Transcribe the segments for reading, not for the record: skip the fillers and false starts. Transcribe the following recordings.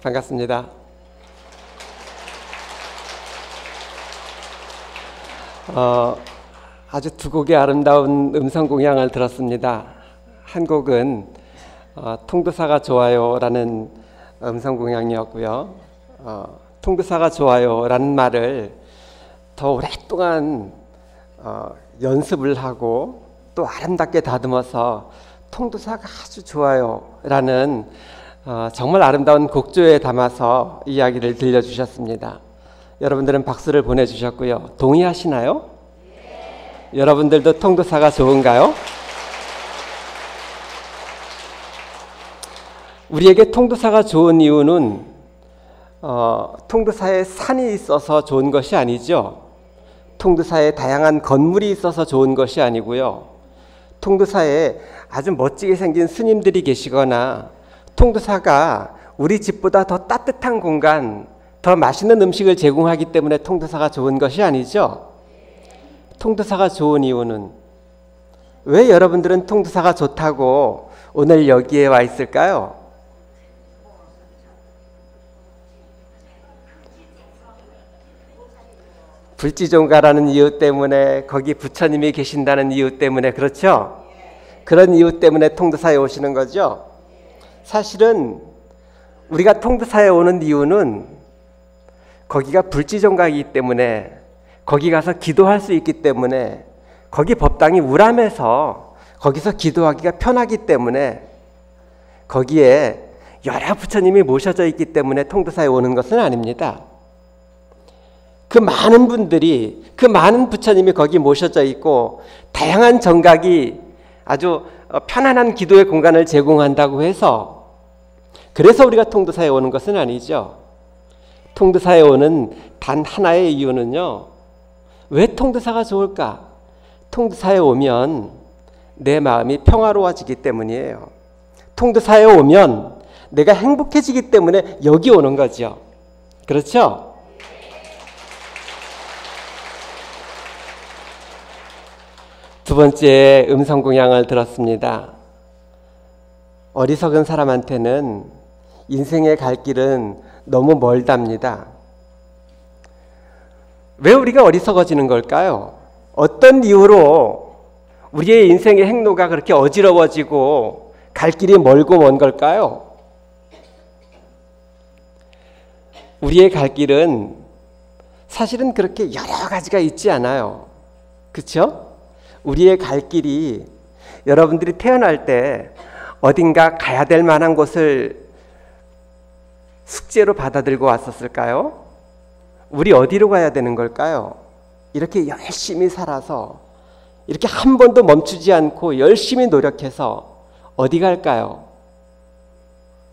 반갑습니다. 아주 두 곡의 아름다운 음성 공양을 들었습니다. 한 곡은 통도사가 좋아요 라는 음성 공양이었고요. 통도사가 좋아요 라는 말을 더 오랫동안 연습을 하고 또 아름답게 다듬어서 통도사가 아주 좋아요 라는 정말 아름다운 곡조에 담아서 이야기를 들려주셨습니다. 여러분들은 박수를 보내주셨고요. 동의하시나요? 네. 여러분들도 통도사가 좋은가요? 우리에게 통도사가 좋은 이유는 통도사에 산이 있어서 좋은 것이 아니죠. 통도사에 다양한 건물이 있어서 좋은 것이 아니고요. 통도사에 아주 멋지게 생긴 스님들이 계시거나 통도사가 우리 집보다 더 따뜻한 공간, 더 맛있는 음식을 제공하기 때문에 통도사가 좋은 것이 아니죠. 통도사가 좋은 이유는 왜 여러분들은 통도사가 좋다고 오늘 여기에 와 있을까요? 불지종가라는 이유 때문에, 거기 부처님이 계신다는 이유 때문에, 그렇죠? 그런 이유 때문에 통도사에 오시는 거죠. 사실은 우리가 통도사에 오는 이유는 거기가 불지종가이기 때문에, 거기 가서 기도할 수 있기 때문에, 거기 법당이 우람해서 거기서 기도하기가 편하기 때문에, 거기에 여러 부처님이 모셔져 있기 때문에 통도사에 오는 것은 아닙니다. 그 많은 분들이, 그 많은 부처님이 거기 모셔져 있고 다양한 정각이 아주 편안한 기도의 공간을 제공한다고 해서, 그래서 우리가 통도사에 오는 것은 아니죠. 통도사에 오는 단 하나의 이유는요, 왜 통도사가 좋을까? 통도사에 오면 내 마음이 평화로워지기 때문이에요. 통도사에 오면 내가 행복해지기 때문에 여기 오는 거죠. 그렇죠? 두 번째 음성공양을 들었습니다. 어리석은 사람한테는 인생의 갈 길은 너무 멀답니다. 왜 우리가 어리석어지는 걸까요? 어떤 이유로 우리의 인생의 행로가 그렇게 어지러워지고 갈 길이 멀고 먼 걸까요? 우리의 갈 길은 사실은 그렇게 여러 가지가 있지 않아요. 그렇죠? 우리의 갈 길이, 여러분들이 태어날 때 어딘가 가야 될 만한 곳을 숙제로 받아들고 왔었을까요? 우리 어디로 가야 되는 걸까요? 이렇게 열심히 살아서, 이렇게 한 번도 멈추지 않고 열심히 노력해서 어디 갈까요?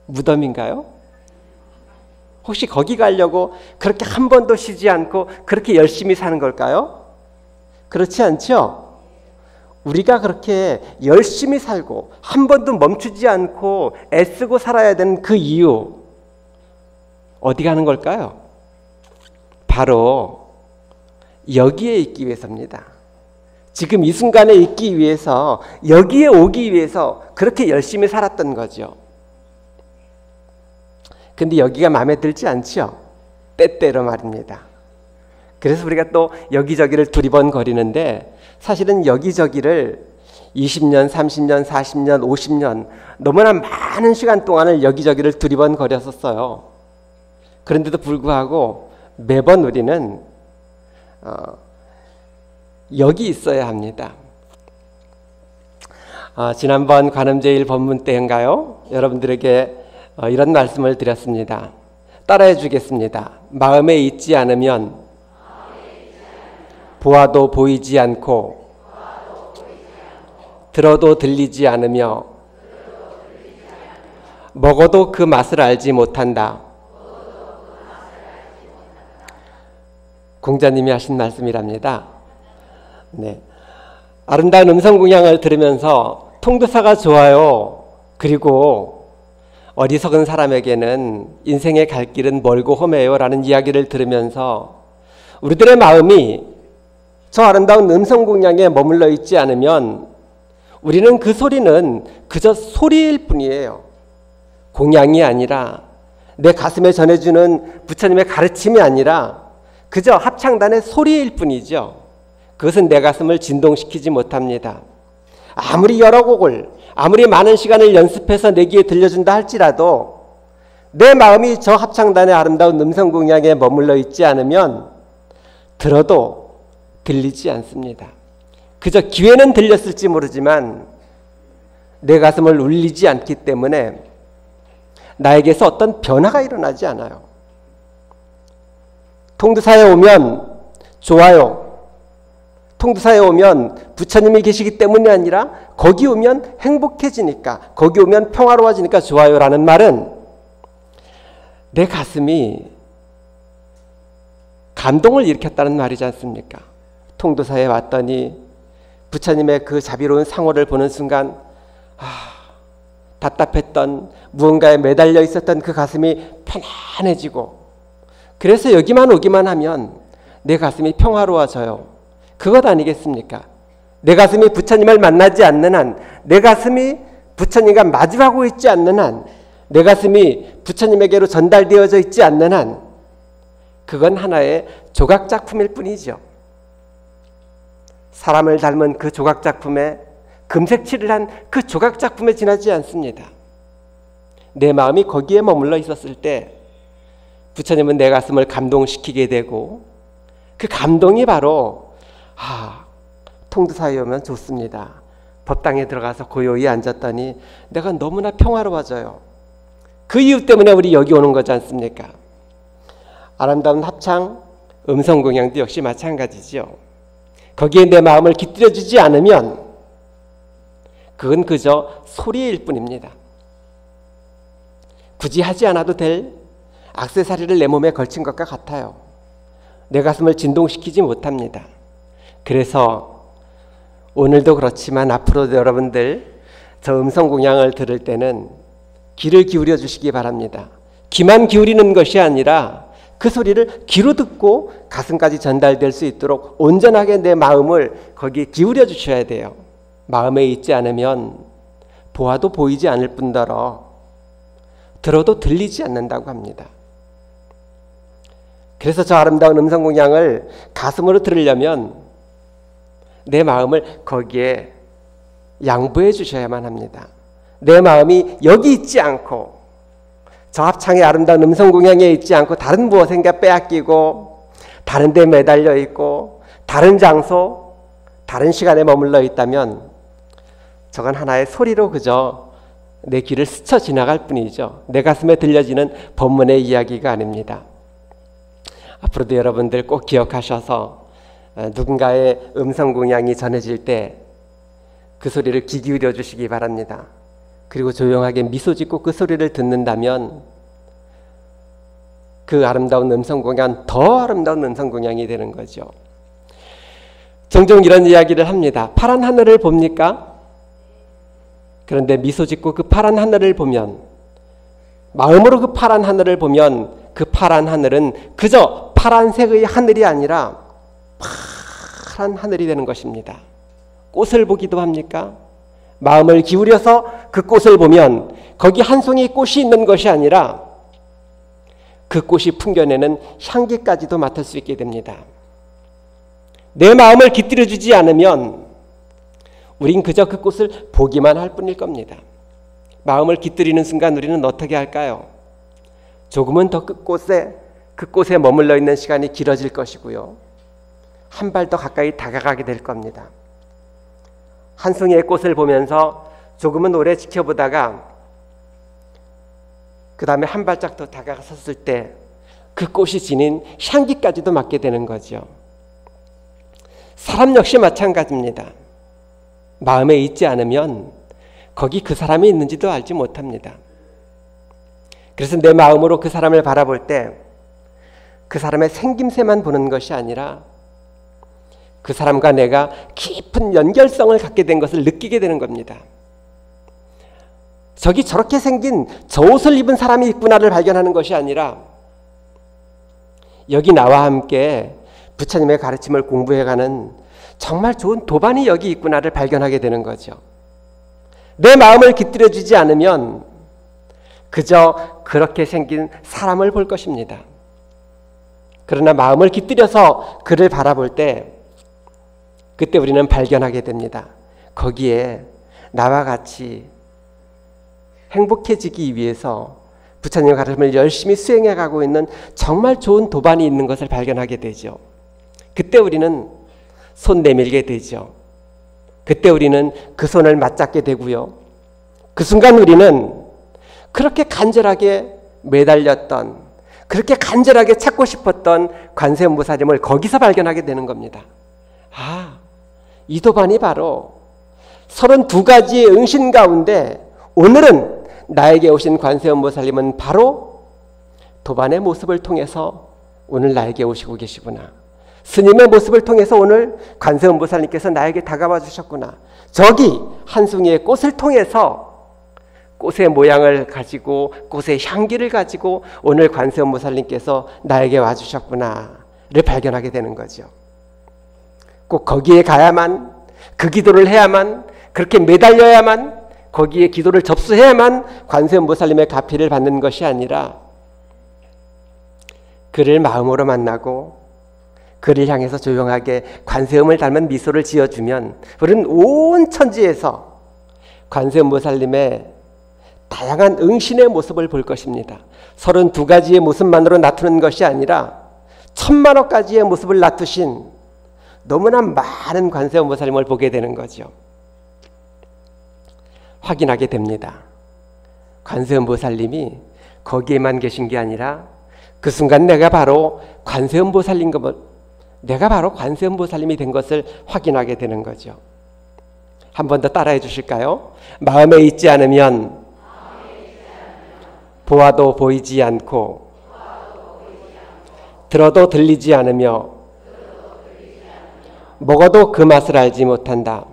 무덤인가요? 혹시 거기 가려고 그렇게 한 번도 쉬지 않고 그렇게 열심히 사는 걸까요? 그렇지 않죠? 우리가 그렇게 열심히 살고 한 번도 멈추지 않고 애쓰고 살아야 되는 그 이유, 어디 가는 걸까요? 바로 여기에 있기 위해서입니다. 지금 이 순간에 있기 위해서, 여기에 오기 위해서 그렇게 열심히 살았던 거죠. 근데 여기가 마음에 들지 않죠? 때때로 말입니다. 그래서 우리가 또 여기저기를 두리번거리는데, 사실은 여기저기를 20년, 30년, 40년, 50년 너무나 많은 시간 동안을 여기저기를 두리번거렸었어요. 그런데도 불구하고 매번 우리는 여기 있어야 합니다. 지난번 관음제일 법문 때인가요? 여러분들에게 이런 말씀을 드렸습니다. 따라해 주겠습니다. 마음에 있지 않으면 보아도 보이지 않고 들어도 들리지 않으며 먹어도 그 맛을 알지 못한다. 공자님이 하신 말씀이랍니다. 네. 아름다운 음성공양을 들으면서 통도사가 좋아요. 그리고 어리석은 사람에게는 인생의 갈 길은 멀고 험해요 라는 이야기를 들으면서 우리들의 마음이 저 아름다운 음성공양에 머물러 있지 않으면 우리는 그 소리는 그저 소리일 뿐이에요. 공양이 아니라, 내 가슴에 전해주는 부처님의 가르침이 아니라 그저 합창단의 소리일 뿐이죠. 그것은 내 가슴을 진동시키지 못합니다. 아무리 여러 곡을, 아무리 많은 시간을 연습해서 내 귀에 들려준다 할지라도 내 마음이 저 합창단의 아름다운 음성공양에 머물러 있지 않으면 들어도 들리지 않습니다. 그저 귀에는 들렸을지 모르지만 내 가슴을 울리지 않기 때문에 나에게서 어떤 변화가 일어나지 않아요. 통도사에 오면 좋아요. 통도사에 오면 부처님이 계시기 때문이 아니라 거기 오면 행복해지니까, 거기 오면 평화로워지니까 좋아요라는 말은 내 가슴이 감동을 일으켰다는 말이지 않습니까? 통도사에 왔더니 부처님의 그 자비로운 상호를 보는 순간 답답했던, 무언가에 매달려 있었던 그 가슴이 편안해지고, 그래서 여기만 오기만 하면 내 가슴이 평화로워져요. 그것 아니겠습니까? 내 가슴이 부처님을 만나지 않는 한, 내 가슴이 부처님과 마주하고 있지 않는 한, 내 가슴이 부처님에게로 전달되어져 있지 않는 한 그건 하나의 조각작품일 뿐이죠. 사람을 닮은 그 조각작품에 금색칠을 한 그 조각작품에 지나지 않습니다. 내 마음이 거기에 머물러 있었을 때 부처님은 내 가슴을 감동시키게 되고, 그 감동이 바로 통도사에 오면 좋습니다. 법당에 들어가서 고요히 앉았더니 내가 너무나 평화로워져요. 그 이유 때문에 우리 여기 오는 거지 않습니까? 아름다운 합창, 음성공양도 역시 마찬가지죠. 거기에 내 마음을 깃들여주지 않으면 그건 그저 소리일 뿐입니다. 굳이 하지 않아도 될 액세서리를 내 몸에 걸친 것과 같아요. 내 가슴을 진동시키지 못합니다. 그래서 오늘도 그렇지만 앞으로도 여러분들 저 음성공양을 들을 때는 귀를 기울여 주시기 바랍니다. 귀만 기울이는 것이 아니라 그 소리를 귀로 듣고 가슴까지 전달될 수 있도록 온전하게 내 마음을 거기에 기울여 주셔야 돼요. 마음에 있지 않으면 보아도 보이지 않을 뿐더러 들어도 들리지 않는다고 합니다. 그래서 저 아름다운 음성공양을 가슴으로 들으려면 내 마음을 거기에 양보해 주셔야만 합니다. 내 마음이 여기 있지 않고, 저 합창의 아름다운 음성공양에 있지 않고 다른 무엇인가 빼앗기고 다른 데 매달려 있고 다른 장소, 다른 시간에 머물러 있다면 저건 하나의 소리로 그저 내 귀를 스쳐 지나갈 뿐이죠. 내 가슴에 들려지는 법문의 이야기가 아닙니다. 앞으로도 여러분들 꼭 기억하셔서 누군가의 음성공양이 전해질 때 그 소리를 귀 기울여 주시기 바랍니다. 그리고 조용하게 미소 짓고 그 소리를 듣는다면 그 아름다운 음성공양, 더 아름다운 음성공양이 되는 거죠. 종종 이런 이야기를 합니다. 파란 하늘을 봅니까? 그런데 미소 짓고 그 파란 하늘을 보면, 마음으로 그 파란 하늘을 보면 그 파란 하늘은 그저 파란색의 하늘이 아니라 파란 하늘이 되는 것입니다. 꽃을 보기도 합니까? 마음을 기울여서 그 꽃을 보면 거기 한 송이 꽃이 있는 것이 아니라 그 꽃이 풍겨내는 향기까지도 맡을 수 있게 됩니다. 내 마음을 깃들여주지 않으면 우린 그저 그 꽃을 보기만 할 뿐일 겁니다. 마음을 깃들이는 순간 우리는 어떻게 할까요? 조금은 더 그 꽃에 머물러 있는 시간이 길어질 것이고요. 한 발 더 가까이 다가가게 될 겁니다. 한 송이의 꽃을 보면서 조금은 오래 지켜보다가 그 다음에 한 발짝 더 다가섰을 때 그 꽃이 지닌 향기까지도 맡게 되는 거죠. 사람 역시 마찬가지입니다. 마음에 있지 않으면 거기 그 사람이 있는지도 알지 못합니다. 그래서 내 마음으로 그 사람을 바라볼 때 그 사람의 생김새만 보는 것이 아니라 그 사람과 내가 깊은 연결성을 갖게 된 것을 느끼게 되는 겁니다. 저기 저렇게 생긴 저 옷을 입은 사람이 있구나를 발견하는 것이 아니라 여기 나와 함께 부처님의 가르침을 공부해가는 정말 좋은 도반이 여기 있구나를 발견하게 되는 거죠. 내 마음을 깃들여주지 않으면 그저 그렇게 생긴 사람을 볼 것입니다. 그러나 마음을 깃들여서 그를 바라볼 때 그때 우리는 발견하게 됩니다. 거기에 나와 같이 행복해지기 위해서 부처님의 가르침을 열심히 수행해 가고 있는 정말 좋은 도반이 있는 것을 발견하게 되죠. 그때 우리는 손 내밀게 되죠. 그때 우리는 그 손을 맞잡게 되고요. 그 순간 우리는 그렇게 간절하게 매달렸던, 그렇게 간절하게 찾고 싶었던 관세음보살님을 거기서 발견하게 되는 겁니다. 이 도반이 바로 32가지의 응신 가운데 오늘은 나에게 오신 관세음보살님은 바로 도반의 모습을 통해서 오늘 나에게 오시고 계시구나. 스님의 모습을 통해서 오늘 관세음보살님께서 나에게 다가와 주셨구나. 저기 한 송이의 꽃을 통해서 꽃의 모양을 가지고 꽃의 향기를 가지고 오늘 관세음보살님께서 나에게 와주셨구나를 발견하게 되는 거죠. 꼭 거기에 가야만, 그 기도를 해야만, 그렇게 매달려야만, 거기에 기도를 접수해야만 관세음보살님의 가피를 받는 것이 아니라 그를 마음으로 만나고 그를 향해서 조용하게 관세음을 닮은 미소를 지어주면 우리는 온 천지에서 관세음보살님의 다양한 응신의 모습을 볼 것입니다. 32가지의 모습만으로 나타나는 것이 아니라 1000만여 가지의 모습을 나타신 너무나 많은 관세음보살님을 보게 되는 거죠. 확인하게 됩니다. 관세음보살님이 거기에만 계신 게 아니라 그 순간 내가 바로 관세음보살님이 된 것을 확인하게 되는 거죠. 한 번 더 따라해 주실까요? 마음에 있지 않으면 보아도 보이지 않고 들어도 들리지 않으며 먹어도 그 맛을 알지 못한다.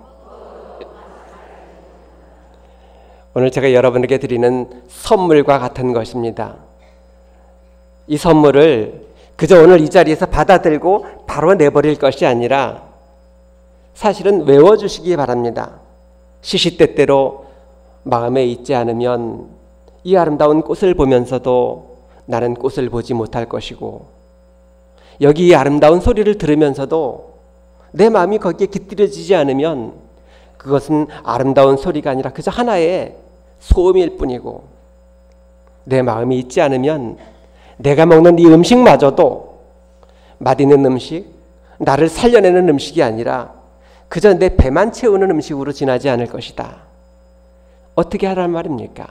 오늘 제가 여러분에게 드리는 선물과 같은 것입니다. 이 선물을 그저 오늘 이 자리에서 받아들고 바로 내버릴 것이 아니라 사실은 외워주시기 바랍니다. 시시때때로 마음에 있지 않으면 이 아름다운 꽃을 보면서도 나는 꽃을 보지 못할 것이고, 여기 이 아름다운 소리를 들으면서도 내 마음이 거기에 깃들여지지 않으면 그것은 아름다운 소리가 아니라 그저 하나의 소음일 뿐이고, 내 마음이 있지 않으면 내가 먹는 이 음식마저도 맛있는 음식, 나를 살려내는 음식이 아니라 그저 내 배만 채우는 음식으로 지나지 않을 것이다. 어떻게 하란 말입니까?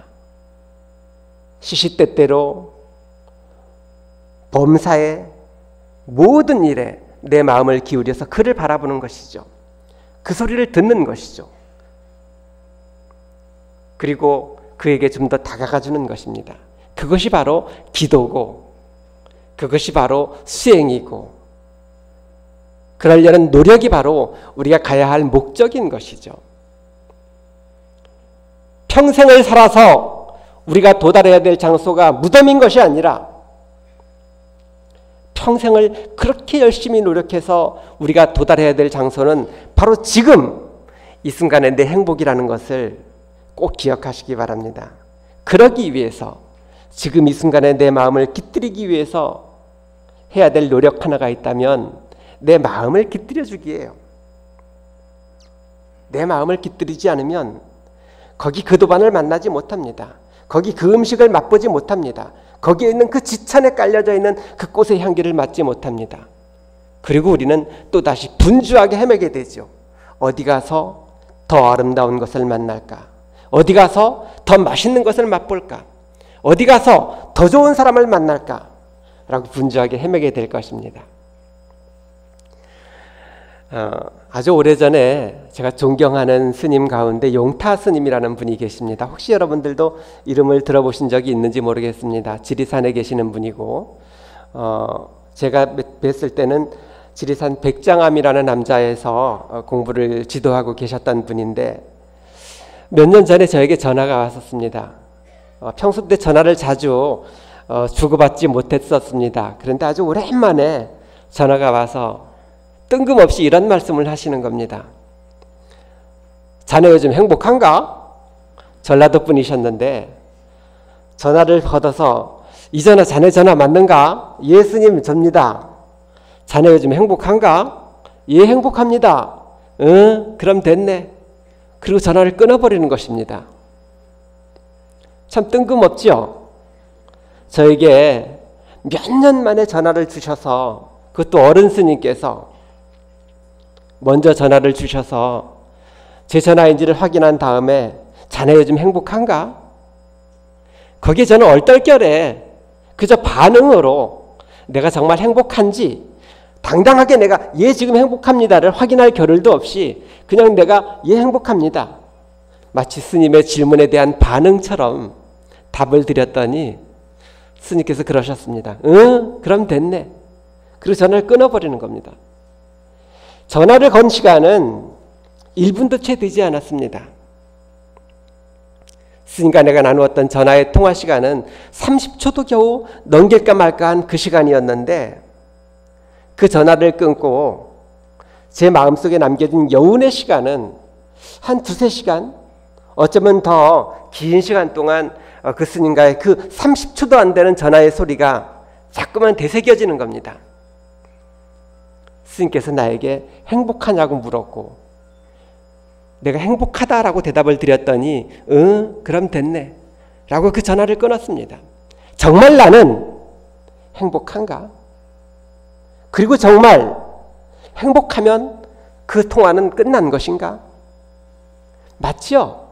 시시때때로 범사의 모든 일에 내 마음을 기울여서 그를 바라보는 것이죠. 그 소리를 듣는 것이죠. 그리고 그에게 좀 더 다가가 주는 것입니다. 그것이 바로 기도고, 그것이 바로 수행이고, 그러려는 노력이 바로 우리가 가야 할 목적인 것이죠. 평생을 살아서 우리가 도달해야 될 장소가 무덤인 것이 아니라 평생을 그렇게 열심히 노력해서 우리가 도달해야 될 장소는 바로 지금 이 순간의 내 행복이라는 것을 꼭 기억하시기 바랍니다. 그러기 위해서, 지금 이 순간에 내 마음을 깃들이기 위해서 해야 될 노력 하나가 있다면 내 마음을 깃들여 주기예요. 내 마음을 깃들이지 않으면 거기 그 도반을 만나지 못합니다. 거기 그 음식을 맛보지 못합니다. 거기에 있는 그 지천에 깔려져 있는 그 꽃의 향기를 맡지 못합니다. 그리고 우리는 또다시 분주하게 헤매게 되죠. 어디 가서 더 아름다운 것을 만날까? 어디 가서 더 맛있는 것을 맛볼까? 어디 가서 더 좋은 사람을 만날까? 라고 분주하게 헤매게 될 것입니다. 아주 오래전에 제가 존경하는 스님 가운데 용타 스님이라는 분이 계십니다. 혹시 여러분들도 이름을 들어보신 적이 있는지 모르겠습니다. 지리산에 계시는 분이고, 제가 뵀을 때는 지리산 백장암이라는 남자에서 공부를 지도하고 계셨던 분인데, 몇 년 전에 저에게 전화가 왔었습니다. 평소 때 전화를 자주 주고받지 못했었습니다. 그런데 아주 오랜만에 전화가 와서 뜬금없이 이런 말씀을 하시는 겁니다. 자네 요즘 행복한가? 전라도 분이셨는데 전화를 받아서 이 전화 자네 전화 맞는가? 예 스님 접니다. 자네 요즘 행복한가? 예 행복합니다. 응 그럼 됐네. 그리고 전화를 끊어버리는 것입니다. 참 뜬금없죠? 저에게 몇 년 만에 전화를 주셔서, 그것도 어른 스님께서 먼저 전화를 주셔서 제 전화인지를 확인한 다음에 자네 요즘 행복한가? 거기에 저는 얼떨결에 그저 반응으로 내가 정말 행복한지 당당하게 내가 예 지금 행복합니다를 확인할 겨를도 없이 그냥 내가 예 행복합니다, 마치 스님의 질문에 대한 반응처럼 답을 드렸더니 스님께서 그러셨습니다. 응 그럼 됐네. 그리고 전화를 끊어버리는 겁니다. 전화를 건 시간은 1분도 채 되지 않았습니다. 스님과 내가 나누었던 전화의 통화 시간은 30초도 겨우 넘길까 말까 한 그 시간이었는데, 그 전화를 끊고 제 마음속에 남겨진 여운의 시간은 한 2-3시간, 어쩌면 더 긴 시간 동안 그 스님과의 그 30초도 안 되는 전화의 소리가 자꾸만 되새겨지는 겁니다. 스님께서 나에게 행복하냐고 물었고 내가 행복하다라고 대답을 드렸더니 응 그럼 됐네 라고 그 전화를 끊었습니다. 정말 나는 행복한가? 그리고 정말 행복하면 그 통화는 끝난 것인가? 맞죠?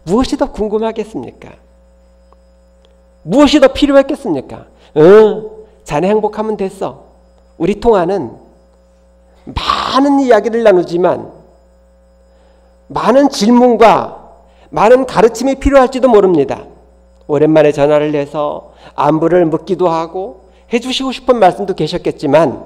무엇이 더 궁금하겠습니까? 무엇이 더 필요했겠습니까? 자네 행복하면 됐어. 우리 통화는 많은 이야기를 나누지만 많은 질문과 많은 가르침이 필요할지도 모릅니다. 오랜만에 전화를 해서 안부를 묻기도 하고 해주시고 싶은 말씀도 계셨겠지만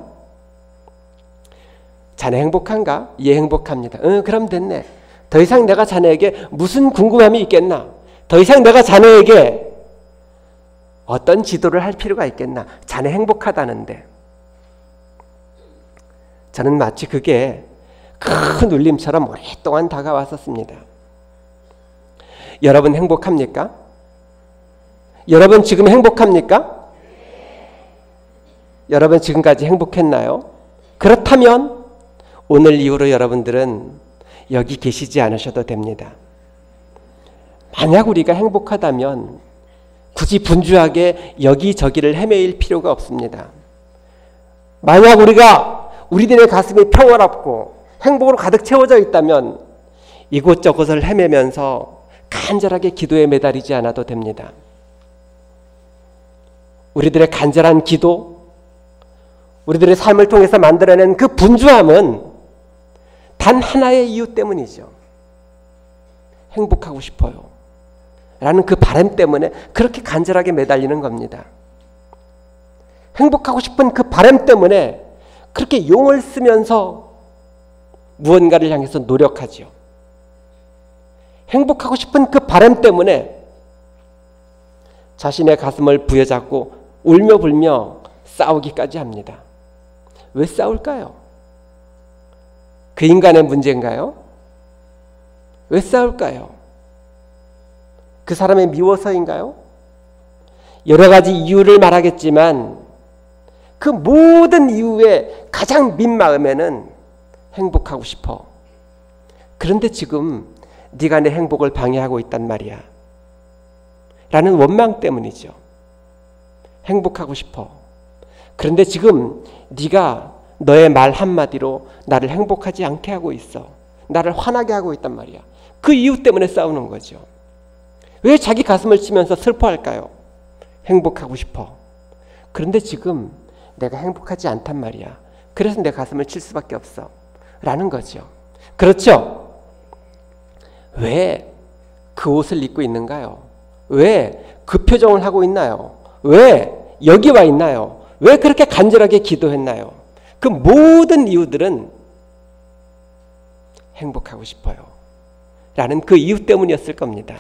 자네 행복한가? 예 행복합니다. 그럼 됐네. 더 이상 내가 자네에게 무슨 궁금함이 있겠나? 더 이상 내가 자네에게 어떤 지도를 할 필요가 있겠나? 자네 행복하다는데. 저는 마치 그게 큰 울림처럼 오랫동안 다가왔었습니다. 여러분 행복합니까? 여러분 지금 행복합니까? 여러분 지금까지 행복했나요? 그렇다면 오늘 이후로 여러분들은 여기 계시지 않으셔도 됩니다. 만약 우리가 행복하다면 굳이 분주하게 여기저기를 헤매일 필요가 없습니다. 만약 우리들의 가슴이 평화롭고 행복으로 가득 채워져 있다면 이곳저곳을 헤매면서 간절하게 기도에 매달리지 않아도 됩니다. 우리들의 간절한 기도, 우리들의 삶을 통해서 만들어낸 그 분주함은 단 하나의 이유 때문이죠. 행복하고 싶어요 라는 그 바람 때문에 그렇게 간절하게 매달리는 겁니다. 행복하고 싶은 그 바람 때문에 그렇게 용을 쓰면서 무언가를 향해서 노력하죠. 행복하고 싶은 그 바람 때문에 자신의 가슴을 부여잡고 울며 불며 싸우기까지 합니다. 왜 싸울까요? 그 인간의 문제인가요? 왜 싸울까요? 그 사람이 미워서인가요? 여러 가지 이유를 말하겠지만 그 모든 이유의 가장 민마음에는 행복하고 싶어. 그런데 지금 네가 내 행복을 방해하고 있단 말이야 라는 원망 때문이죠. 행복하고 싶어. 그런데 지금 네가 너의 말 한마디로 나를 행복하지 않게 하고 있어. 나를 화나게 하고 있단 말이야. 그 이유 때문에 싸우는 거죠. 왜 자기 가슴을 치면서 슬퍼할까요? 행복하고 싶어. 그런데 지금 내가 행복하지 않단 말이야. 그래서 내 가슴을 칠 수밖에 없어 라는 거죠. 그렇죠? 왜 그 옷을 입고 있는가요? 왜 그 표정을 하고 있나요? 왜 여기 와 있나요? 왜 그렇게 간절하게 기도했나요? 그 모든 이유들은 행복하고 싶어요 라는 그 이유 때문이었을 겁니다.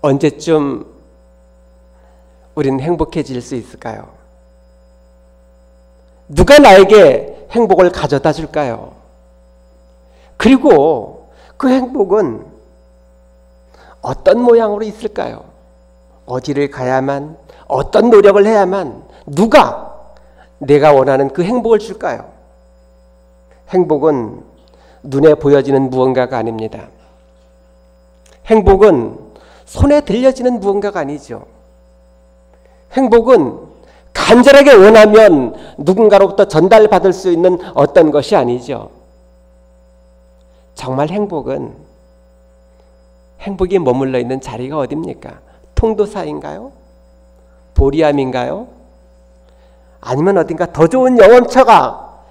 언제쯤 우리는 행복해질 수 있을까요? 누가 나에게 행복을 가져다 줄까요? 그리고 그 행복은 어떤 모양으로 있을까요? 어디를 가야만, 어떤 노력을 해야만 누가 내가 원하는 그 행복을 줄까요? 행복은 눈에 보여지는 무언가가 아닙니다. 행복은 손에 들려지는 무언가가 아니죠. 행복은 간절하게 원하면 누군가로부터 전달받을 수 있는 어떤 것이 아니죠. 정말 행복이 머물러 있는 자리가 어디입니까? 통도사인가요? 보리암인가요? 아니면 어딘가 더 좋은 영원처가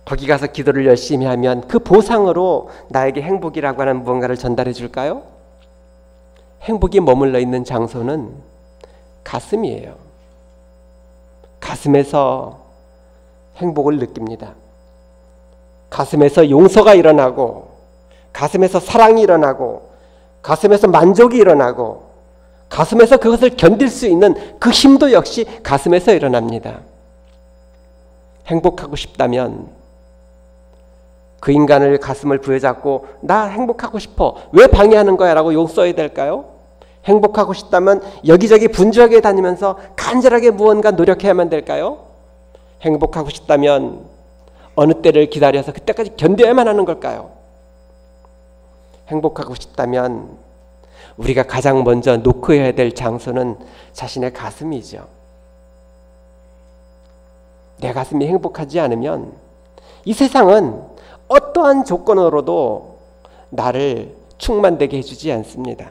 거기 가서 기도를 열심히 하면 그 보상으로 나에게 행복이라고 하는 무언가를 전달해 줄까요? 행복이 머물러 있는 장소는 가슴이에요. 가슴에서 행복을 느낍니다. 가슴에서 용서가 일어나고, 가슴에서 사랑이 일어나고, 가슴에서 만족이 일어나고, 가슴에서 그것을 견딜 수 있는 그 힘도 역시 가슴에서 일어납니다. 행복하고 싶다면 그 인간을 가슴을 부여잡고 나 행복하고 싶어. 왜 방해하는 거야? 라고 용 써야 될까요? 행복하고 싶다면 여기저기 분주하게 다니면서 간절하게 무언가 노력해야만 될까요? 행복하고 싶다면 어느 때를 기다려서 그때까지 견뎌야만 하는 걸까요? 행복하고 싶다면 우리가 가장 먼저 놓고해야 될 장소는 자신의 가슴이죠. 내 가슴이 행복하지 않으면 이 세상은 어떠한 조건으로도 나를 충만되게 해주지 않습니다.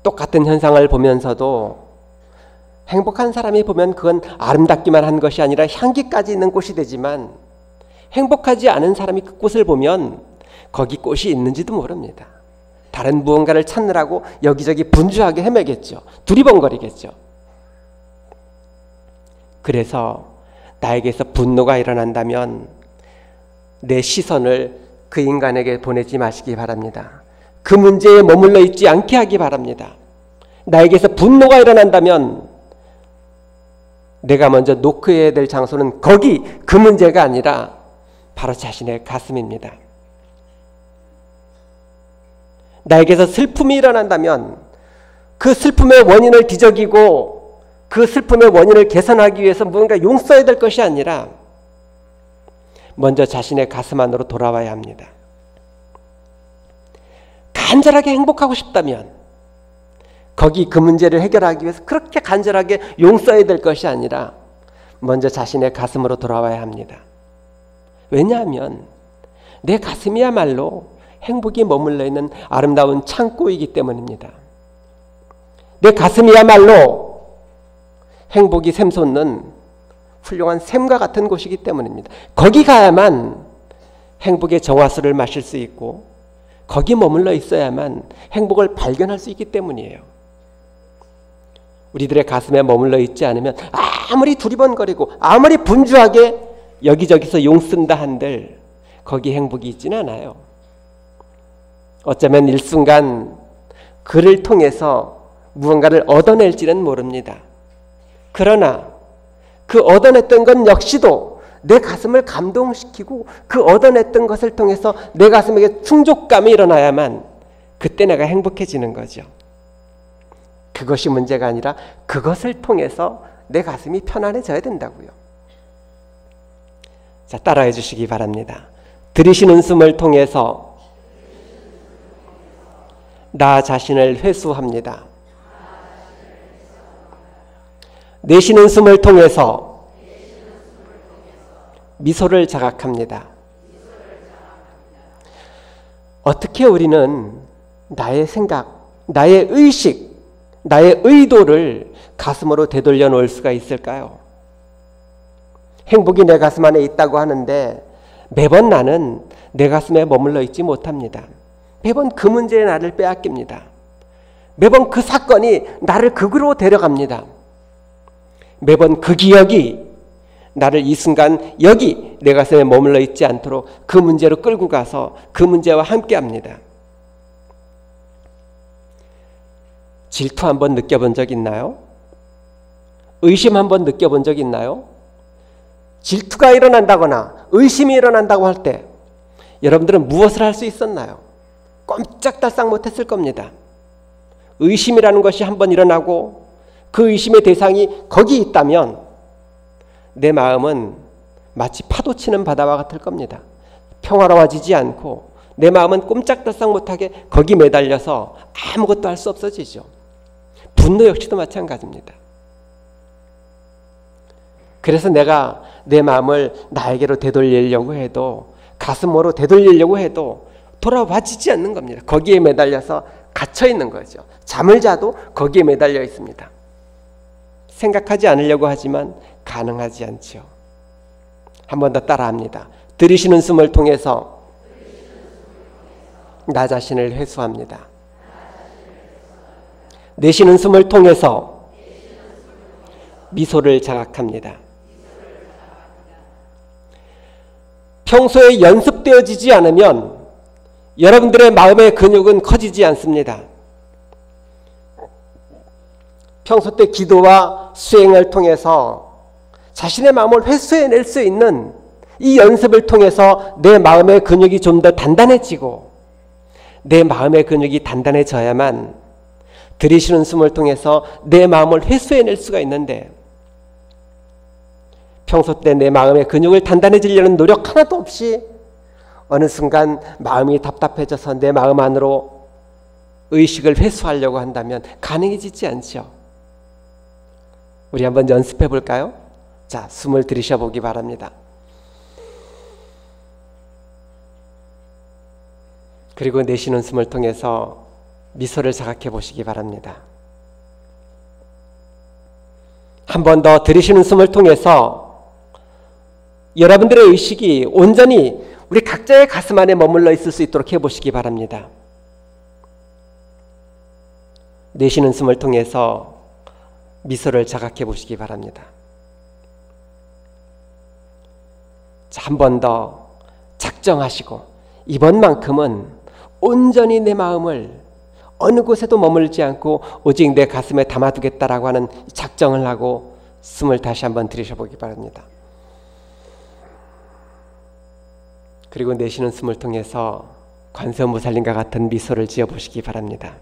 똑같은 현상을 보면서도 행복한 사람이 보면 그건 아름답기만 한 것이 아니라 향기까지 있는 꽃이 되지만, 행복하지 않은 사람이 그 꽃을 보면 거기 꽃이 있는지도 모릅니다. 다른 무언가를 찾느라고 여기저기 분주하게 헤매겠죠. 두리번거리겠죠. 그래서 나에게서 분노가 일어난다면 내 시선을 그 인간에게 보내지 마시기 바랍니다. 그 문제에 머물러 있지 않게 하기 바랍니다. 나에게서 분노가 일어난다면 내가 먼저 노크해야 될 장소는 거기, 그 문제가 아니라 바로 자신의 가슴입니다. 나에게서 슬픔이 일어난다면 그 슬픔의 원인을 뒤적이고 그 슬픔의 원인을 개선하기 위해서 무언가 용서해야 될 것이 아니라 먼저 자신의 가슴 안으로 돌아와야 합니다. 간절하게 행복하고 싶다면 거기 그 문제를 해결하기 위해서 그렇게 간절하게 용서해야 될 것이 아니라 먼저 자신의 가슴으로 돌아와야 합니다. 왜냐하면 내 가슴이야말로 행복이 머물러 있는 아름다운 창고이기 때문입니다. 내 가슴이야말로 행복이 샘솟는 훌륭한 샘과 같은 곳이기 때문입니다. 거기 가야만 행복의 정화수를 마실 수 있고 거기 머물러 있어야만 행복을 발견할 수 있기 때문이에요. 우리들의 가슴에 머물러 있지 않으면 아무리 두리번거리고 아무리 분주하게 여기저기서 용쓴다 한들 거기 행복이 있지는 않아요. 어쩌면 일순간 그를 통해서 무언가를 얻어낼지는 모릅니다. 그러나 그 얻어냈던 것 역시도 내 가슴을 감동시키고 그 얻어냈던 것을 통해서 내 가슴에게 충족감이 일어나야만 그때 내가 행복해지는 거죠. 그것이 문제가 아니라 그것을 통해서 내 가슴이 편안해져야 된다고요. 자, 따라해 주시기 바랍니다. 들이쉬는 숨을 통해서 나 자신을 회수합니다. 내쉬는 숨을 통해서 미소를 자각합니다. 어떻게 우리는 나의 생각, 나의 의식, 나의 의도를 가슴으로 되돌려 놓을 수가 있을까요? 행복이 내 가슴 안에 있다고 하는데 매번 나는 내 가슴에 머물러 있지 못합니다. 매번 그 문제에 나를 빼앗깁니다. 매번 그 사건이 나를 극으로 데려갑니다. 매번 그 기억이 나를 이 순간 여기 내 가슴에 머물러 있지 않도록 그 문제로 끌고 가서 그 문제와 함께합니다. 질투 한번 느껴본 적 있나요? 의심 한번 느껴본 적 있나요? 질투가 일어난다거나 의심이 일어난다고 할 때 여러분들은 무엇을 할 수 있었나요? 꼼짝달싹 못했을 겁니다. 의심이라는 것이 한번 일어나고 그 의심의 대상이 거기 있다면 내 마음은 마치 파도치는 바다와 같을 겁니다. 평화로워지지 않고 내 마음은 꼼짝달싹 못하게 거기 매달려서 아무것도 할 수 없어지죠. 분노 역시도 마찬가지입니다. 그래서 내가 내 마음을 나에게로 되돌리려고 해도 가슴으로 되돌리려고 해도 돌아와지지 않는 겁니다. 거기에 매달려서 갇혀 있는 거죠. 잠을 자도 거기에 매달려 있습니다. 생각하지 않으려고 하지만 가능하지 않죠. 한 번 더 따라합니다. 들이쉬는 숨을 통해서 나 자신을 회수합니다. 내쉬는 숨을 통해서 미소를 자각합니다. 평소에 연습되어지지 않으면 여러분들의 마음의 근육은 커지지 않습니다. 평소 때 기도와 수행을 통해서 자신의 마음을 회수해낼 수 있는 이 연습을 통해서 내 마음의 근육이 좀 더 단단해지고 내 마음의 근육이 단단해져야만 들이쉬는 숨을 통해서 내 마음을 회수해낼 수가 있는데 평소 때 내 마음의 근육을 단단해지려는 노력 하나도 없이 어느 순간 마음이 답답해져서 내 마음 안으로 의식을 회수하려고 한다면 가능해지지 않죠. 우리 한번 연습해 볼까요? 자, 숨을 들이쉬어 보기 바랍니다. 그리고 내쉬는 숨을 통해서 미소를 자각해 보시기 바랍니다. 한 번 더 들이쉬는 숨을 통해서 여러분들의 의식이 온전히 우리 각자의 가슴 안에 머물러 있을 수 있도록 해보시기 바랍니다. 내쉬는 숨을 통해서 미소를 자각해 보시기 바랍니다. 한 번 더 작정하시고 이번만큼은 온전히 내 마음을 어느 곳에도 머물지 않고 오직 내 가슴에 담아두겠다라고 하는 작정을 하고 숨을 다시 한번 들이쉬어보기 바랍니다. 그리고 내쉬는 숨을 통해서 관세음보살님과 같은 미소를 지어보시기 바랍니다.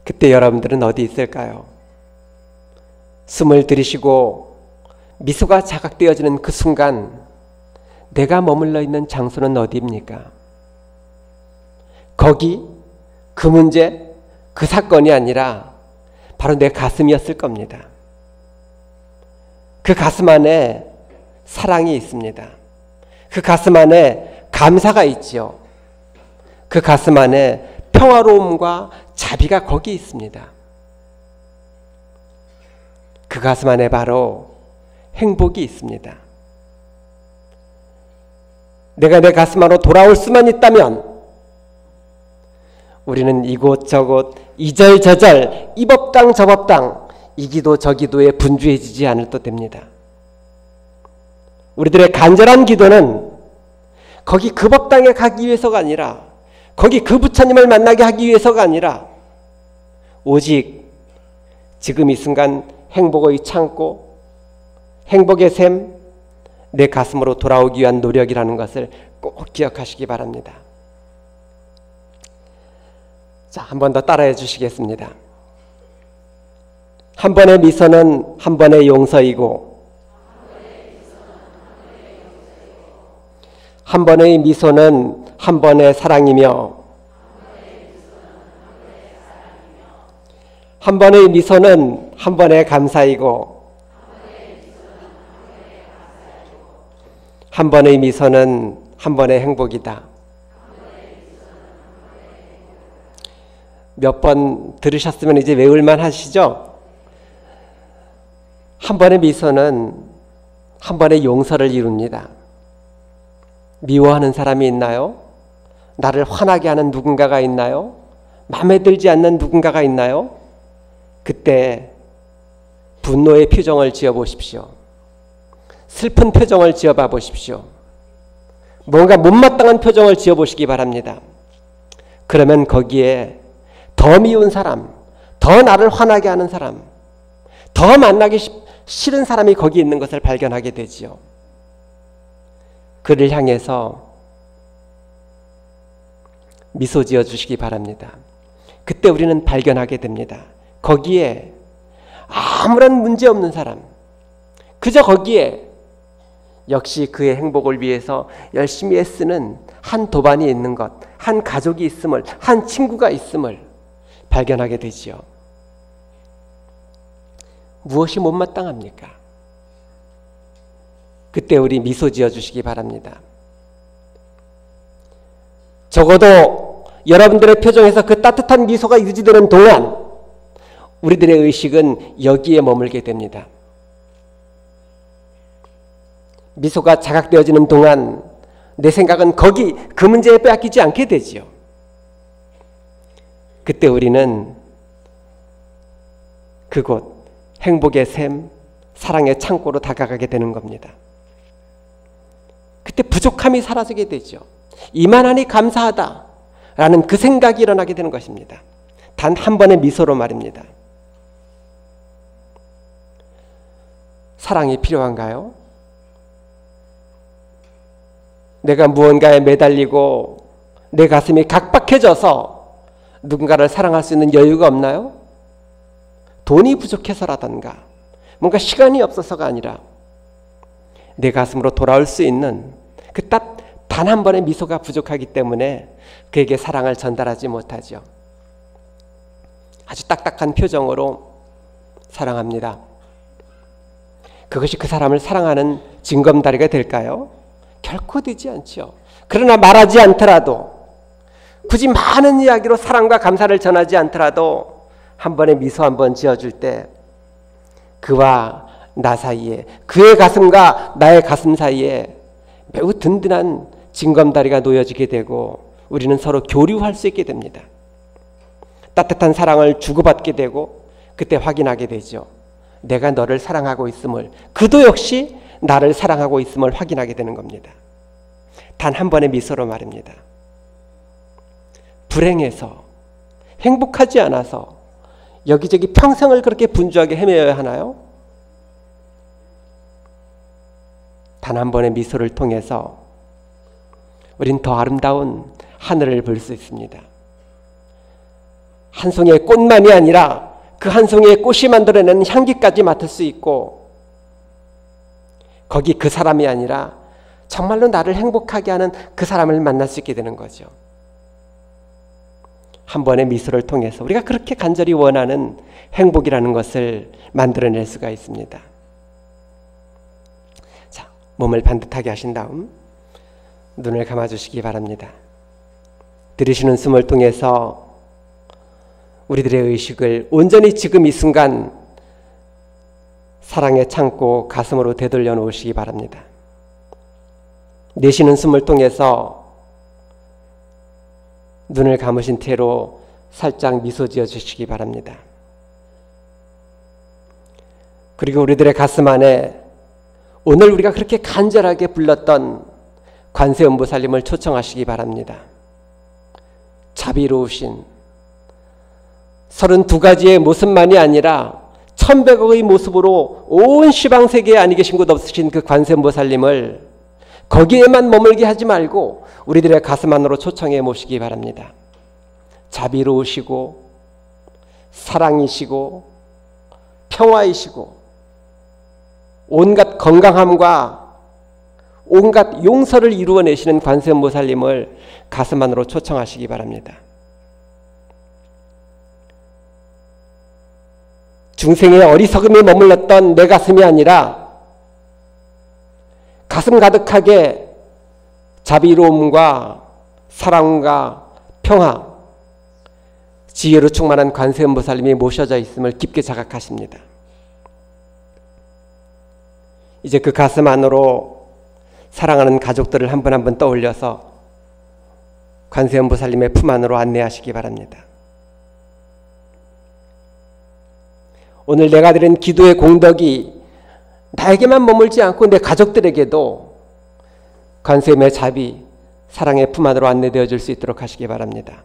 그때 여러분들은 어디 있을까요? 숨을 들이쉬고 미소가 자각되어지는 그 순간 내가 머물러 있는 장소는 어디입니까? 거기, 그 문제, 그 사건이 아니라 바로 내 가슴이었을 겁니다. 그 가슴 안에 사랑이 있습니다. 그 가슴 안에 감사가 있지요. 그 가슴 안에 평화로움과 자비가 거기 있습니다. 그 가슴 안에 바로 행복이 있습니다. 내가 내 가슴 안으로 돌아올 수만 있다면 우리는 이곳저곳 이절저절 이 법당 저 법당 이 기도 저 기도에 분주해지지 않을도 됩니다. 우리들의 간절한 기도는 거기 그 법당에 가기 위해서가 아니라 거기 그 부처님을 만나게 하기 위해서가 아니라 오직 지금 이 순간 행복의 창고, 행복의 샘, 내 가슴으로 돌아오기 위한 노력이라는 것을 꼭 기억하시기 바랍니다. 자, 한 번 더 따라해 주시겠습니다. 한 번의 미소는 한 번의 용서이고 한 번의 미소는 한 번의 사랑이며 한 번의 미소는 한 번의 감사이고 한 번의 미소는 한 번의 행복이다. 몇 번 들으셨으면 이제 외울만 하시죠? 한 번의 미소는 한 번의 용서를 이룹니다. 미워하는 사람이 있나요? 나를 화나게 하는 누군가가 있나요? 마음에 들지 않는 누군가가 있나요? 그때 분노의 표정을 지어보십시오. 슬픈 표정을 지어봐 보십시오. 뭔가 못마땅한 표정을 지어보시기 바랍니다. 그러면 거기에 더 미운 사람, 더 나를 화나게 하는 사람, 더 만나기 싫은 사람이 거기 있는 것을 발견하게 되지요. 그를 향해서 미소 지어 주시기 바랍니다. 그때 우리는 발견하게 됩니다. 거기에 아무런 문제 없는 사람, 그저 거기에 역시 그의 행복을 위해서 열심히 애쓰는 한 도반이 있는 것, 한 가족이 있음을, 한 친구가 있음을 발견하게 되지요. 무엇이 못마땅합니까? 그때 우리 미소 지어 주시기 바랍니다. 적어도 여러분들의 표정에서 그 따뜻한 미소가 유지되는 동안 우리들의 의식은 여기에 머물게 됩니다. 미소가 자각되어지는 동안 내 생각은 거기 그 문제에 빼앗기지 않게 되지요. 그때 우리는 그곳 행복의 샘, 사랑의 창고로 다가가게 되는 겁니다. 그때 부족함이 사라지게 되죠. 이만하니 감사하다라는 그 생각이 일어나게 되는 것입니다. 단 한 번의 미소로 말입니다. 사랑이 필요한가요? 내가 무언가에 매달리고 내 가슴이 각박해져서 누군가를 사랑할 수 있는 여유가 없나요? 돈이 부족해서라던가 뭔가 시간이 없어서가 아니라 내 가슴으로 돌아올 수 있는 그 단 한 번의 미소가 부족하기 때문에 그에게 사랑을 전달하지 못하죠. 아주 딱딱한 표정으로 사랑합니다. 그것이 그 사람을 사랑하는 징검다리가 될까요? 결코 되지 않죠. 그러나 말하지 않더라도, 굳이 많은 이야기로 사랑과 감사를 전하지 않더라도 한 번의 미소 한 번 지어줄 때 그와 나 사이에, 그의 가슴과 나의 가슴 사이에 매우 든든한 징검다리가 놓여지게 되고 우리는 서로 교류할 수 있게 됩니다. 따뜻한 사랑을 주고받게 되고 그때 확인하게 되죠. 내가 너를 사랑하고 있음을, 그도 역시 나를 사랑하고 있음을 확인하게 되는 겁니다. 단 한 번의 미소로 말입니다. 불행해서, 행복하지 않아서 여기저기 평생을 그렇게 분주하게 헤매어야 하나요? 단 한 번의 미소를 통해서 우린 더 아름다운 하늘을 볼 수 있습니다. 한 송이의 꽃만이 아니라 그 한 송이의 꽃이 만들어내는 향기까지 맡을 수 있고, 거기 그 사람이 아니라 정말로 나를 행복하게 하는 그 사람을 만날 수 있게 되는 거죠. 한 번의 미소를 통해서 우리가 그렇게 간절히 원하는 행복이라는 것을 만들어낼 수가 있습니다. 자, 몸을 반듯하게 하신 다음 눈을 감아주시기 바랍니다. 들이쉬는 숨을 통해서 우리들의 의식을 온전히 지금 이 순간 사랑의 창고 가슴으로 되돌려 놓으시기 바랍니다. 내쉬는 숨을 통해서 눈을 감으신 채로 살짝 미소 지어 주시기 바랍니다. 그리고 우리들의 가슴 안에 오늘 우리가 그렇게 간절하게 불렀던 관세음보살님을 초청하시기 바랍니다. 자비로우신 32가지의 모습만이 아니라 1100억의 모습으로 온 시방세계에 아니 계신 곳 없으신 그 관세음보살님을 거기에만 머물게 하지 말고 우리들의 가슴 안으로 초청해 모시기 바랍니다. 자비로우시고 사랑이시고 평화이시고 온갖 건강함과 온갖 용서를 이루어내시는 관세음보살님을 가슴 안으로 초청하시기 바랍니다. 중생의 어리석음이 머물렀던 내 가슴이 아니라 가슴 가득하게 자비로움과 사랑과 평화, 지혜로 충만한 관세음보살님이 모셔져 있음을 깊게 자각하십니다. 이제 그 가슴 안으로 사랑하는 가족들을 한 분 한 분 떠올려서 관세음보살님의 품 안으로 안내하시기 바랍니다. 오늘 내가 드린 기도의 공덕이 나에게만 머물지 않고 내 가족들에게도 관세음의 자비, 사랑의 품 안으로 안내되어 줄 수 있도록 하시기 바랍니다.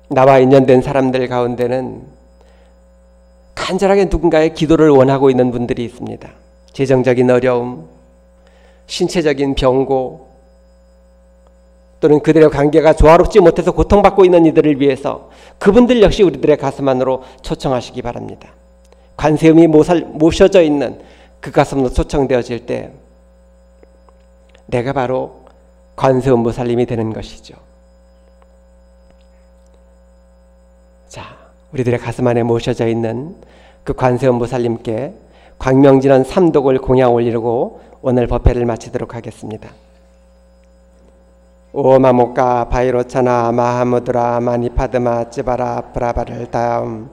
나와 인연된 사람들 가운데는 간절하게 누군가의 기도를 원하고 있는 분들이 있습니다. 재정적인 어려움, 신체적인 병고, 또는 그들의 관계가 조화롭지 못해서 고통받고 있는 이들을 위해서 그분들 역시 우리들의 가슴 안으로 초청하시기 바랍니다. 관세음이 모셔져 있는 그 가슴으로 초청되어질 때 내가 바로 관세음보살님이 되는 것이죠. 자, 우리들의 가슴 안에 모셔져 있는 그 관세음보살님께 광명진원 삼독을 공양 올리고 오늘 법회를 마치도록 하겠습니다. 오마모카 바이로차나 마하무드라 마니파드마 찌바라 브라바를 다음.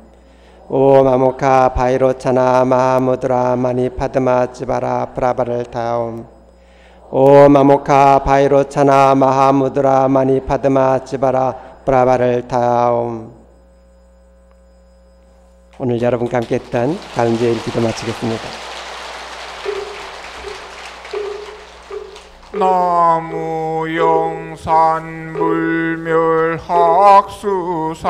오마모카 바이로차나 마하무드라 마니파드마 찌바라 브라바를 다음. 오마모카 바이로차나 마하무드라 마니파드마 찌바라 브라바를 다음. 오늘 여러분과 함께 했던 가운데일 기도 마치겠습니다. 나무 영산 물멸 학수상조